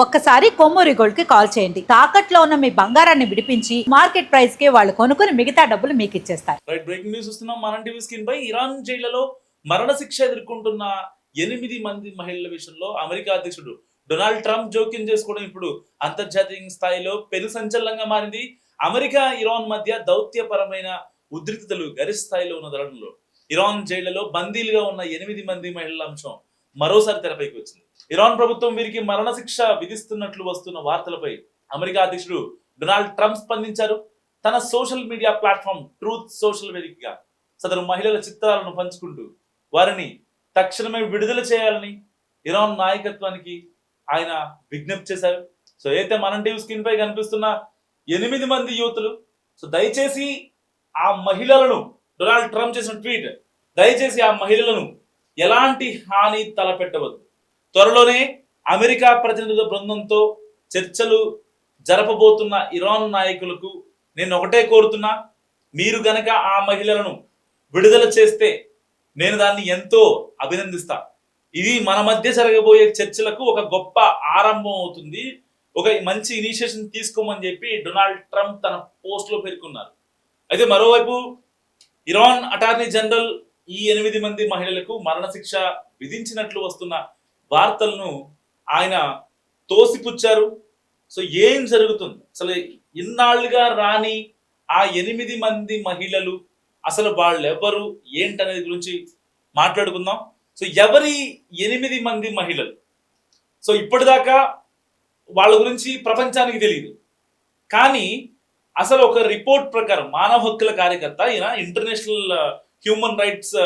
ఒక్కసారి కొమ్మూరి గోల్డ్ కి కాల్ చేయండి. తాకట్లో ఉన్న మీ బంగారాన్ని విడిపించి మార్కెట్ ప్రైస్ కి వాళ్ళు కొనుక్కుని మిగతా డబ్బులు మీకు ఇచ్చేస్తారు. రైట్, బ్రేకింగ్ న్యూస్ వస్తున్నాం. మనం టీవీ స్క్రీన్ పై ఇరాన్ జైళ్లలో మరణశిక్ష ఎదుర్కొంటున్న 8 మంది మహిళల విషయంలో అమెరికా అధ్యక్షుడు డొనాల్డ్ ట్రంప్ జోక్యం చేసుకోవడం ఇప్పుడు అంతర్జాతీయ స్థాయిలో పెను సంచలనంగా మారింది. అమెరికా ఇరాన్ మధ్య దౌత్యపరమైన ఉద్రిక్తతలు గరిష్ట స్థాయిలో ఉన్న తరుణంలో ఇరాన్ జైళ్లలో బందీలుగా ఉన్న 8 మంది మహిళల అంశం మరోసారి తెరపైకి వచ్చింది. ఇరాన్ ప్రభుత్వం వీరికి మరణశిక్ష విధిస్తున్నట్లు వస్తున్న వార్తలపై అమెరికా అధ్యక్షుడు డొనాల్డ్ ట్రంప్ స్పందించారు. తన social media platform truth social వేదికగా సదరు మహిళల చిత్రాలను పంచుకుంటూ వారిని తక్షణమే విడుదల చేయాలని ఇరాన్ నాయకత్వానికి ఆయన విజ్ఞప్తి చేశారు. సో అయితే మనం టీవీ స్క్రీన్ పై కనిపిస్తున్న 8 మంది యువతులు, సో దయచేసి ఆ మహిళలను, డొనాల్డ్ ట్రంప్ చేసిన ట్వీట్, దయచేసి ఆ మహిళలను ఎలాంటి హాని తలపెట్టవద్దు. త్వరలోనే అమెరికా ప్రతినిధుల బృందంతో చర్చలు జరపబోతున్న ఇరాన్ నాయకులకు నేను ఒకటే కోరుతున్నా, మీరు గనక ఆ మహిళలను విడుదల చేస్తే నేను దాన్ని ఎంతో అభినందిస్తా. ఇది మన మధ్య జరగబోయే చర్చలకు ఒక గొప్ప ఆరంభం అవుతుంది, ఒక మంచి ఇనిషియేషన్ తీసుకోమని చెప్పి డొనాల్డ్ ట్రంప్ తన పోస్ట్ లో పేర్కొన్నారు. అయితే మరోవైపు ఇరాన్ అటార్నీ జనరల్ ఈ 8 మంది మహిళలకు మరణశిక్ష విధించినట్లు వస్తున్న వార్తలను ఆయన తోసిపుచ్చారు. సో ఏం జరుగుతుంది, అసలు ఇన్నాళ్ళుగా రాని ఆ 8 మంది మహిళలు అసలు వాళ్ళెవరు ఏంటనేది గురించి మాట్లాడుకుందాం. సో ఎవరి 8 మంది మహిళలు? సో ఇప్పటిదాకా వాళ్ళ గురించి ప్రపంచానికి తెలియదు, కానీ అసలు ఒక రిపోర్ట్ ప్రకారం మానవ హక్కుల కార్యకర్త, ఈయన international human rights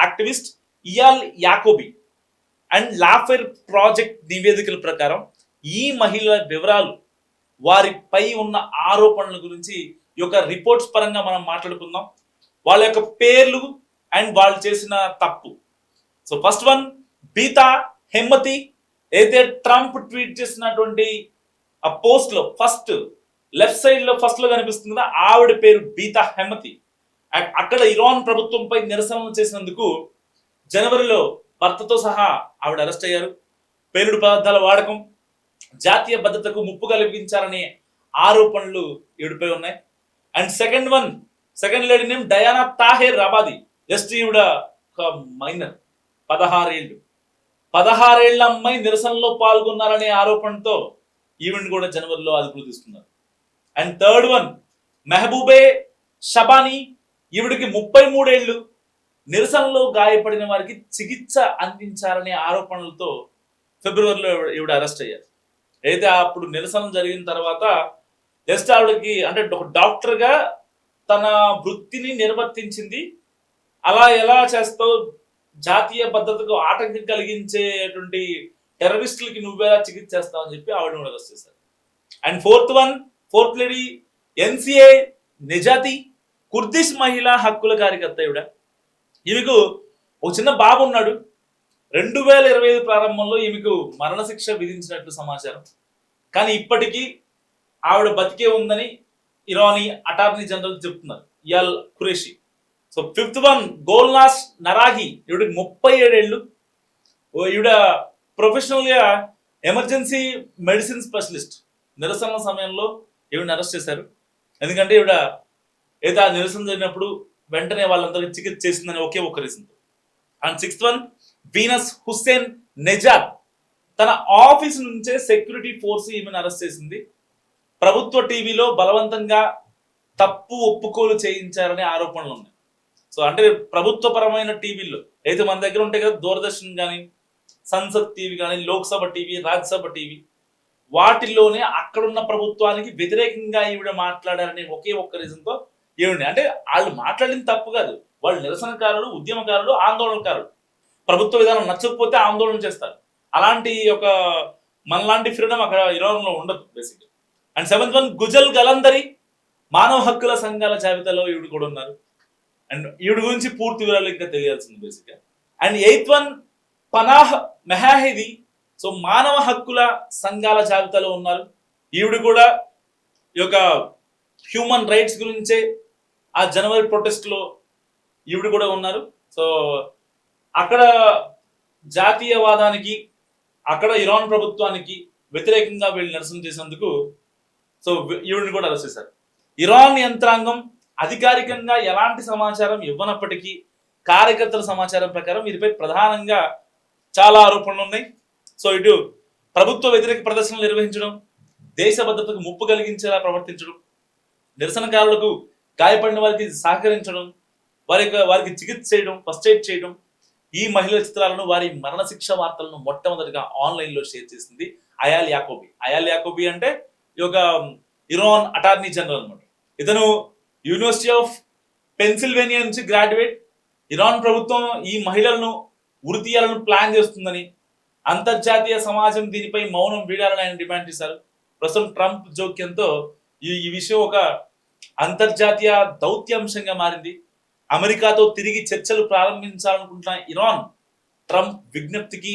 activist Eyal Yakobi and Laffer project నివేదికల ప్రకారం ఈ మహిళల వివరాలు, వారిపై ఉన్న ఆరోపణల గురించి ఈ యొక్క రిపోర్ట్స్ పరంగా మనం మాట్లాడుకుందాం. వాళ్ళ యొక్క పేర్లు అండ్ వాళ్ళు చేసిన తప్పు. So first one, Bita Hemmati. అయితే ట్రంప్ ట్వీట్ చేసినటువంటి ఆ పోస్ట్ లో ఫస్ట్ లెఫ్ట్ సైడ్ లో ఫస్ట్ లో కనిపిస్తుంది కదా, ఆవిడ పేరు బీతా హెమ్మతి. అక్కడ ఇరాన్ ప్రభుత్వంపై నిరసనలు చేసినందుకు జనవరిలో భర్తతో సహా ఆవిడ అరెస్ట్ అయ్యారు. పేలుడు పదార్థాల వాడకం, జాతీయ భద్రతకు ముప్పు కలిగించారనే ఆరోపణలు ఈవిడపై ఉన్నాయి. And second lady name Diana Taher అబాది. Just ఈవిడ ఒక మైనర్, 16 ఏళ్ల అమ్మాయి నిరసనలో పాల్గొన్నారనే ఆరోపణతో ఈవెంట్ కూడా జనవరిలో అదుపులో తీసుకున్నారు. And third one, Mahboubeh Shabani. ఈవిడికి 33 ఏళ్ళు. నిరసనలో గాయపడిన వారికి చికిత్స అందించారనే ఆరోపణలతో ఫిబ్రవరిలో ఈవిడ అరెస్ట్ అయ్యారు. అయితే అప్పుడు నిరసన జరిగిన తర్వాత జస్ట్ ఆవిడకి అంటే ఒక డాక్టర్గా తన వృత్తిని నిర్వర్తించింది. అలా ఎలా చేస్తావు, జాతీయ భద్రతకు ఆటంకం కలిగించేటువంటి టెర్రరిస్టులకి నువ్వేలా చికిత్స చేస్తావు అని చెప్పి ఆవిడని అరెస్ట్ చేశారు. And fourth lady Ensieh Nejati, Kurdish మహిళా హక్కుల కార్యకర్త ఈవిడ. ఈమెకు ఒక చిన్న బాబు ఉన్నాడు. 2025 ప్రారంభంలో ఈమెకు మరణశిక్ష విధించినట్లు సమాచారం, కానీ ఇప్పటికీ ఆవిడ బతికే ఉందని ఇరానీ అటార్నీ జనరల్ చెప్తున్నారు, ఇయాల్ ఖురేషి. So fifth one, Golnaz Narahi. ఈవిడకి 37 ఏళ్ళు. ఈవిడ ప్రొఫెషనల్ గా ఎమర్జెన్సీ మెడిసిన్ స్పెషలిస్ట్. నిరసన సమయంలో ఈవిడని అరెస్ట్ చేశారు, ఎందుకంటే ఈవిడ ఏదో ఆ నిరసన జరిగినప్పుడు వెంటనే వాళ్ళందరికీ చికిత్స చేసిందని ఒకే ఒక reason. And sixth one, Venus Hossein Nejad. తన ఆఫీస్ నుంచే సెక్యూరిటీ ఫోర్స్ ఈమెను అరెస్ట్ చేసింది. ప్రభుత్వ టీవీలో బలవంతంగా తప్పు ఒప్పుకోలు చేయించారనే ఆరోపణలు ఉన్నాయి. సో అంటే ప్రభుత్వపరమైన టీవీల్లో అయితే మన దగ్గర ఉంటాయి కదా, దూరదర్శన్ కానీ, సంసద్ టీవీ కానీ, లోక్సభ టీవీ, రాజ్యసభ టీవీ, వాటిల్లోనే అక్కడున్న ప్రభుత్వానికి వ్యతిరేకంగా ఈవిడ మాట్లాడారనే ఒకే ఒక్క రీజన్తో ఏమిటి అంటే వాళ్ళు మాట్లాడింది తప్పు కాదు, వాళ్ళు నిరసనకారులు, ఉద్యమకారులు, ఆందోళనకారులు. ప్రభుత్వ విధానం నచ్చకపోతే ఆందోళన చేస్తారు. అలాంటి ఒక మనలాంటి ఫ్రీడమ్ అక్కడ ఇరాన్లో ఉండదు బేసిక్గా. And seventh one, Ghazal Ghalandari. మానవ హక్కుల సంఘాల జాబితాలో ఈవిడ కూడా ఉన్నారు. అండ్ ఈవిడ గురించి పూర్తి వివరాలు ఇంకా తెలియాల్సింది బేసిక్గా. And eighth one, Panah Mehahidi. So మానవ హక్కుల సంఘాల జాబితాలో ఉన్నారు. ఈవిడ కూడా ఈ యొక్క హ్యూమన్ రైట్స్ గురించే ఆ జనవరి ప్రొటెస్ట్లో ఈవిడ కూడా ఉన్నారు. సో అక్కడ జాతీయవాదానికి, అక్కడ ఇరాన్ ప్రభుత్వానికి వ్యతిరేకంగా వీళ్ళు నిరసన చేసేందుకు సో ఈవిడిని కూడా అరెస్ట్ చేశారు. ఇరాన్ యంత్రాంగం అధికారికంగా ఎలాంటి సమాచారం ఇవ్వనప్పటికీ కార్యకర్తల సమాచారం ప్రకారం వీరిపై ప్రధానంగా చాలా ఆరోపణలు ఉన్నాయి. సో ఇటు ప్రభుత్వ వ్యతిరేక ప్రదర్శనలు నిర్వహించడం, దేశ భద్రతకు ముప్పు కలిగించేలా ప్రవర్తించడం, నిరసనకారులకు గాయపడిన వారికి సహకరించడం, వారికి చికిత్స చేయడం, ఫస్ట్ ఎయిడ్ చేయడం, ఈ మహిళల చిత్రాలను, వారి మరణశిక్ష వార్తలను మొట్టమొదటిగా ఆన్లైన్లో షేర్ చేసింది అయాల్ యాకోబీ. అయాల్ యాకోబీ అంటే ఈ యొక్క ఇరాన్ అటార్నీ జనరల్ అనమాట. ఇతను యూనివర్సిటీ ఆఫ్ పెన్సిల్వేనియా నుంచి గ్రాడ్యుయేట్. ఇరాన్ ప్రభుత్వం ఈ మహిళలను ఉరి తీయాలని ప్లాన్ చేస్తుందని, అంతర్జాతీయ సమాజం దీనిపై మౌనం వీడాలని ఆయన డిమాండ్ చేశారు. ప్రస్తుతం ట్రంప్ జోక్యంతో ఈ విషయం ఒక అంతర్జాతీయ దౌత్యాంశంగా మారింది. అమెరికాతో తిరిగి చర్చలు ప్రారంభించాలనుకుంటున్న ఇరాన్ ట్రంప్ విజ్ఞప్తికి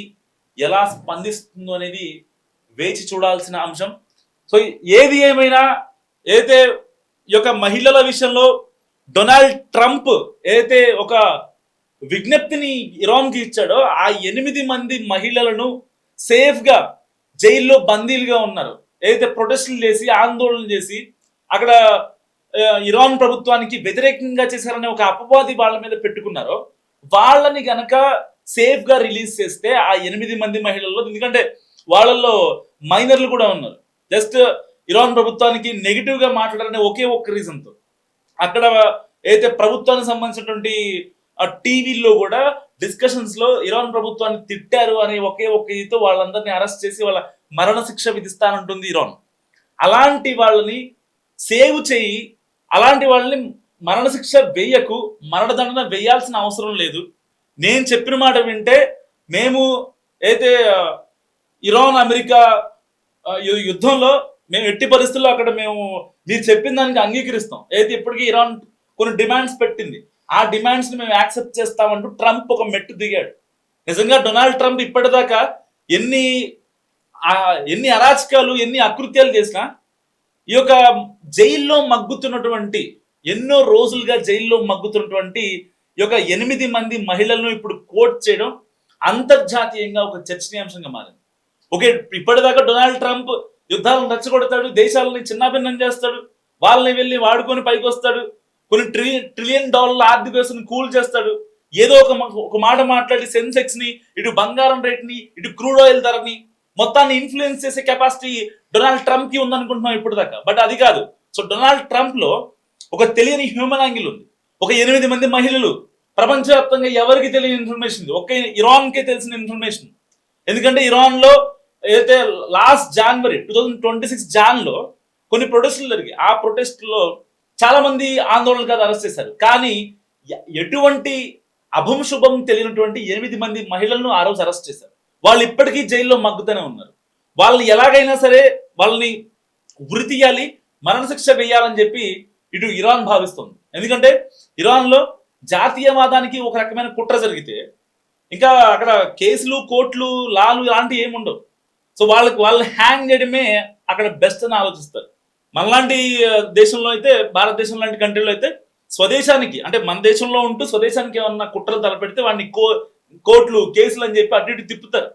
ఎలా స్పందిస్తుందో అనేది వేచి చూడాల్సిన అంశం. సో ఏది ఏమైనా ఏదైతే ఈ యొక్క మహిళల విషయంలో డొనాల్డ్ ట్రంప్ ఏదైతే ఒక విజ్ఞప్తిని ఇరాన్కి ఇచ్చాడో, ఆ 8 మంది మహిళలను సేఫ్గా జైల్లో బందీలుగా ఉన్నారు. ఏదైతే ప్రొటెస్టులు చేసి ఆందోళన చేసి అక్కడ ఇరాన్ ప్రభుత్వానికి వ్యతిరేకంగా చేశారనే ఒక అపవాది వాళ్ళ మీద పెట్టుకున్నారో, వాళ్ళని గనక సేఫ్ గా రిలీజ్ చేస్తే ఆ 8 మంది మహిళల్లో, ఎందుకంటే వాళ్ళల్లో మైనర్లు కూడా ఉన్నారు, జస్ట్ ఇరాన్ ప్రభుత్వానికి నెగిటివ్ గా మాట్లాడారనే ఒకే ఒక్క రీజన్ తో అక్కడ అయితే ప్రభుత్వానికి సంబంధించినటువంటి టీవీల్లో కూడా డిస్కషన్స్ లో ఇరాన్ ప్రభుత్వాన్ని తిట్టారు అనే ఒకే ఒక్క ఇదితో వాళ్ళందరినీ అరెస్ట్ చేసి వాళ్ళ మరణశిక్ష విధిస్తానంటుంది ఇరాన్. అలాంటి వాళ్ళని సేవ్ చేయి, అలాంటి వాళ్ళని మరణశిక్ష వేయకు, మరణదండన వేయాల్సిన అవసరం లేదు. నేను చెప్పిన మాట వింటే మేము అయితే ఇరాన్ అమెరికా యుద్ధంలో మేము ఎట్టి పరిస్థితుల్లో అక్కడ మేము మీరు చెప్పిన దానికి అంగీకరిస్తాం. అయితే ఇప్పటికీ ఇరాన్ కొన్ని డిమాండ్స్ పెట్టింది, ఆ డిమాండ్స్ ని మేము యాక్సెప్ట్ చేస్తామంటూ ట్రంప్ ఒక మెట్టు దిగాడు. నిజంగా డొనాల్డ్ ట్రంప్ ఇప్పటిదాకా ఎన్ని అరాచకాలు, ఎన్ని అకృత్యాలు చేసినా ఈ యొక్క జైల్లో మగ్గుతున్నటువంటి, ఎన్నో రోజులుగా జైల్లో మగ్గుతున్నటువంటి ఈ యొక్క 8 మంది మహిళలను ఇప్పుడు కోట్ చేయడం అంతర్జాతీయంగా ఒక చర్చనీయాంశంగా మారింది. ఓకే, ఇప్పటిదాకా డొనాల్డ్ ట్రంప్ యుద్ధాలను రెచ్చగొడతాడు, దేశాలని చిన్నాభిన్నం చేస్తాడు, వాళ్ళని వెళ్ళి వాడుకొని పైకి వస్తాడు, కొన్ని ట్రిలియన్ డాలర్ల ఆర్థిక వ్యవస్థను కూల్ చేస్తాడు, ఏదో ఒక మాట మాట్లాడి సెన్సెక్స్ ని, ఇటు బంగారం రేట్ ని, ఇటు క్రూడ్ ఆయిల్ ధరని మొత్తాన్ని ఇన్ఫ్లుయెన్స్ చేసే కెపాసిటీ డొనాల్డ్ ట్రంప్ కి ఉందనుకుంటున్నాం ఇప్పుడు దాకా. బట్ అది కాదు. సో డొనాల్డ్ ట్రంప్ లో ఒక తెలియని హ్యూమన్ యాంగిల్ ఉంది. ఒక 8 మంది మహిళలు, ప్రపంచవ్యాప్తంగా ఎవరికి తెలియని ఇన్ఫర్మేషన్, ఒక ఇరాన్ కే తెలిసిన ఇన్ఫర్మేషన్. ఎందుకంటే ఇరాన్ లో ఏదైతే లాస్ట్ జనవరి 2026 జాన్ లో కొన్ని ప్రొటెస్టులు జరిగాయి. ఆ ప్రొటెస్టులో చాలా మంది ఆందోళనకారులు అరెస్ట్ చేశారు. కానీ ఎటువంటి అభం శుభం తెలియనటువంటి 8 మంది మహిళలను ఆ రోజు అరెస్ట్ చేశారు. వాళ్ళు ఇప్పటికీ జైల్లో మగ్గుతూనే ఉన్నారు. వాళ్ళని ఎలాగైనా సరే వాళ్ళని ఉరి తీయాలి, మరణశిక్ష వేయాలని చెప్పి ఇటు ఇరాన్ భావిస్తుంది. ఎందుకంటే ఇరాన్లో జాతీయవాదానికి ఒక రకమైన కుట్ర జరిగితే ఇంకా అక్కడ కేసులు, కోర్టులు, లాలు ఇలాంటివి ఏమి ఉండవు. సో వాళ్ళని హ్యాంగ్ చేయడమే అక్కడ బెస్ట్ అని ఆలోచిస్తారు. మనలాంటి దేశంలో అయితే, భారతదేశం లాంటి కంట్రీలో అయితే స్వదేశానికి, అంటే మన దేశంలో ఉంటూ స్వదేశానికి ఏమన్నా కుట్రలు తలపెడితే వాడిని కోర్టులు, కేసులు అని చెప్పి అటు ఇటు తిప్పుతారు.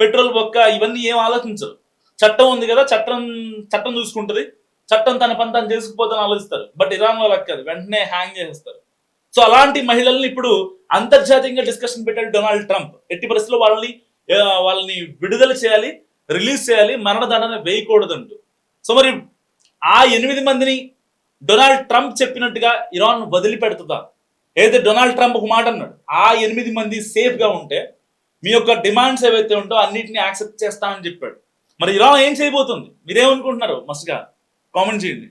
పెట్రోల్ బొక్క ఇవన్నీ ఏం ఆలోచించరు. చట్టం ఉంది కదా, చట్టం చూసుకుంటుంది, చట్టం తన పని తను చేసుకుపోతాను ఆలోచిస్తారు. బట్ ఇరాన్ వాళ్ళకి కాదు, వెంటనే హ్యాంగ్ చేసేస్తారు. సో అలాంటి మహిళల్ని ఇప్పుడు అంతర్జాతీయంగా డిస్కషన్ పెట్టాడు డొనాల్డ్ ట్రంప్. ఎట్టి పరిస్థితుల్లో వాళ్ళని విడుదల చేయాలి, రిలీజ్ చేయాలి, మరణదండన వేయకూడదంటూ. సో మరి ఆ 8 మందిని డొనాల్డ్ ట్రంప్ చెప్పినట్టుగా ఇరాన్ వదిలిపెడుతుందా? ఏదైతే డొనాల్డ్ ట్రంప్ ఒక మాట అన్నాడు, ఆ 8 మంది సేఫ్ గా ఉంటే మీ యొక్క డిమాండ్స్ ఏవైతే ఉంటో అన్నిటిని యాక్సెప్ట్ చేస్తానని చెప్పాడు. మరి ఇరాన్ ఏం చేయబోతుంది? మీరేమనుకుంటున్నారు? మస్తుగా కామెంట్ చేయండి.